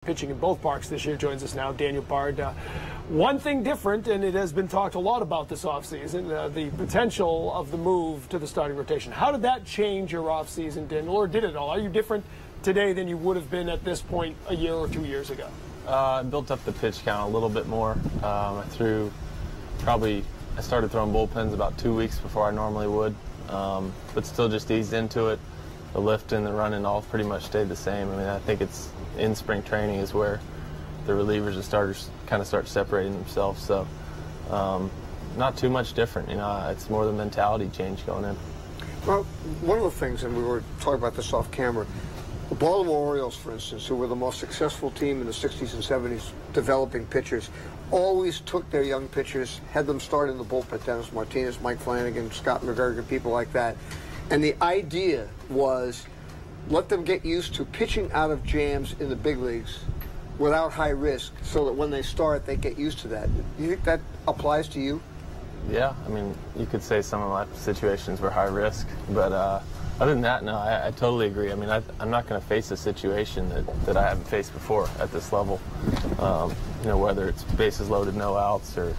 Pitching in both parks this year joins us now, Daniel Bard. One thing different, and it has been talked a lot about this offseason, the potential of the move to the starting rotation. How did that change your offseason, Daniel, or did it all? Are you different today than you would have been at this point a year or 2 years ago? I built up the pitch count a little bit more. I started throwing bullpens about 2 weeks before I normally would, but still just eased into it. The lift and the running all pretty much stayed the same. I mean, I think it's in spring training is where the relievers and starters kind of start separating themselves. So not too much different. You know, it's more the mentality change going in. Well, one of the things, and we were talking about this off camera, the Baltimore Orioles, for instance, who were the most successful team in the 60s and 70s developing pitchers, always took their young pitchers, had them start in the bullpen. Dennis Martinez, Mike Flanagan, Scott McGregor, people like that. And the idea was let them get used to pitching out of jams in the big leagues without high risk so that when they start, they get used to that. Do you think that applies to you? Yeah, I mean, you could say some of my situations were high risk, but other than that, no, I totally agree. I mean, I'm not going to face a situation that I haven't faced before at this level. You know, whether it's bases loaded, no outs, or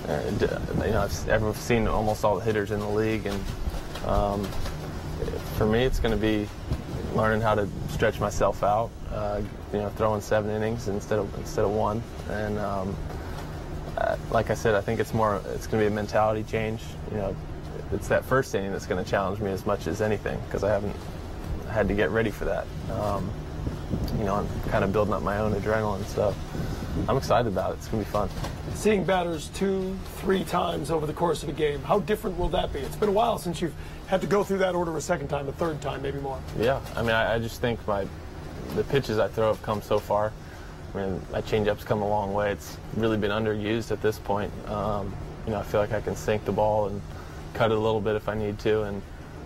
you know, I've seen almost all the hitters in the league, and for me, it's going to be learning how to stretch myself out. You know, throwing 7 innings instead of 1, and like I said, I think it's going to be a mentality change. You know, it's that first inning that's going to challenge me as much as anything because I haven't had to get ready for that. You know, I'm kind of building up my own adrenaline, so I'm excited about it. It's going to be fun. Seeing batters 2-3 times over the course of a game, how different will that be? It's been a while since you've had to go through that order a second time, a third time, maybe more. Yeah, I mean, I just think the pitches I throw have come so far. I mean, my changeup's come a long way. It's really been underused at this point. You know, I feel like I can sink the ball and cut it a little bit if I need to, and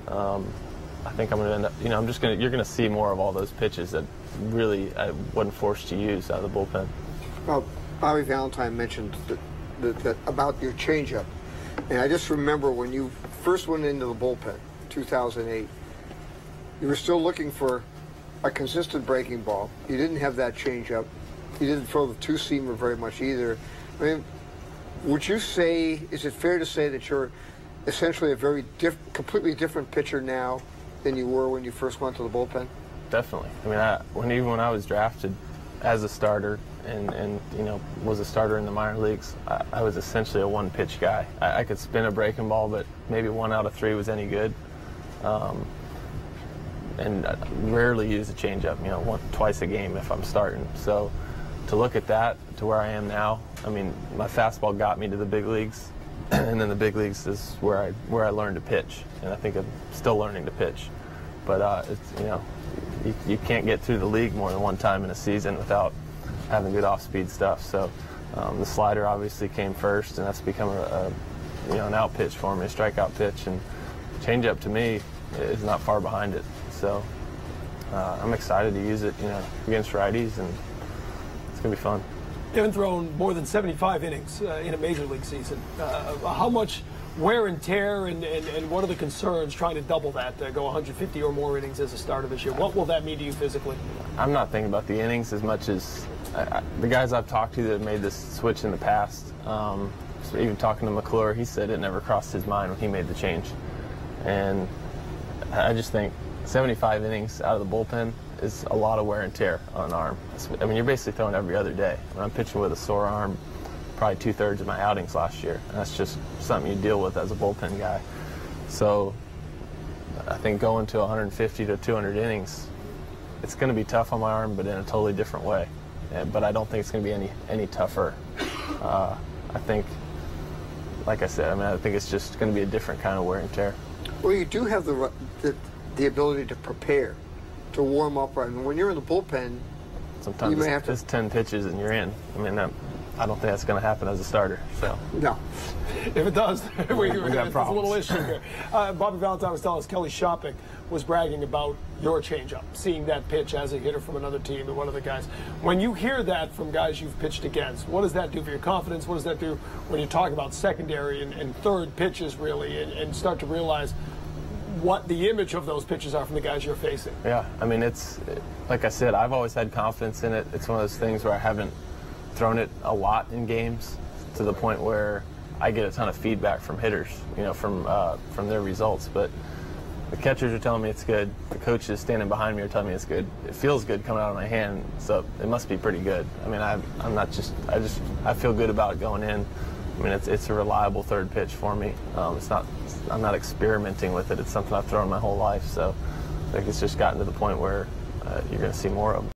I think I'm going to end up, you know, you're going to see more of all those pitches that really I wasn't forced to use out of the bullpen. Well, Bobby Valentine mentioned that about your changeup, and I just remember when you first went into the bullpen, 2008, you were still looking for a consistent breaking ball. You didn't have that changeup. You didn't throw the two-seamer very much either. I mean, would you say, is it fair to say that you're essentially a very completely different pitcher now than you were when you first went to the bullpen? Definitely. I mean, even when I was drafted as a starter and you know, was a starter in the minor leagues, I was essentially a one-pitch guy. I could spin a breaking ball, but maybe 1 out of 3 was any good. And I rarely use a changeup, you know, twice a game if I'm starting. So to look at that to where I am now, I mean, my fastball got me to the big leagues, and then the big leagues is where I learned to pitch, and I think I'm still learning to pitch. But it's, you know, you can't get through the league more than one time in a season without having good off-speed stuff. So the slider obviously came first, and that's become you know, an out pitch for me, a strikeout pitch, and changeup to me is not far behind it. So I'm excited to use it, you know, against righties, and it's gonna be fun. You haven't thrown more than 75 innings in a major league season. How much wear and tear and what are the concerns trying to double that, go 150 or more innings as a starter this year? What will that mean to you physically? I'm not thinking about the innings as much as the guys I've talked to that have made this switch in the past. So even talking to McClure, he said it never crossed his mind when he made the change. And I just think 75 innings out of the bullpen is a lot of wear and tear on an arm. I mean, you're basically throwing every other day. When I'm pitching with a sore arm, probably 2/3 of my outings last year. And that's just something you deal with as a bullpen guy. So I think going to 150 to 200 innings, it's going to be tough on my arm, but in a totally different way. But I don't think it's going to be any tougher. I think, like I said, I mean, I think it's just going to be a different kind of wear and tear. Well, you do have the ability to prepare, to warm up. Right? And when you're in the bullpen, sometimes you may have to. It's 10 pitches and you're in. I mean, I don't think that's going to happen as a starter. So no. If it does, we got problems. A little issue here. Bobby Valentine was telling us Kelly Shopping was bragging about your changeup, seeing that pitch as a hitter from another team and one of the guys. When you hear that from guys you've pitched against, what does that do for your confidence? What does that do when you talk about secondary and third pitches, really, and start to realize what the image of those pitches are from the guys you're facing. Yeah, I mean, it's like I said, I've always had confidence in it. It's one of those things where I haven't thrown it a lot in games to the point where I get a ton of feedback from hitters, you know, from their results. But the catchers are telling me it's good. The coaches standing behind me are telling me it's good. It feels good coming out of my hand, so it must be pretty good. I mean, I'm not just I feel good about it going in. I mean, it's a reliable third pitch for me. I'm not experimenting with it. It's something I've thrown my whole life. So I think it's just gotten to the point where you're going to see more of them.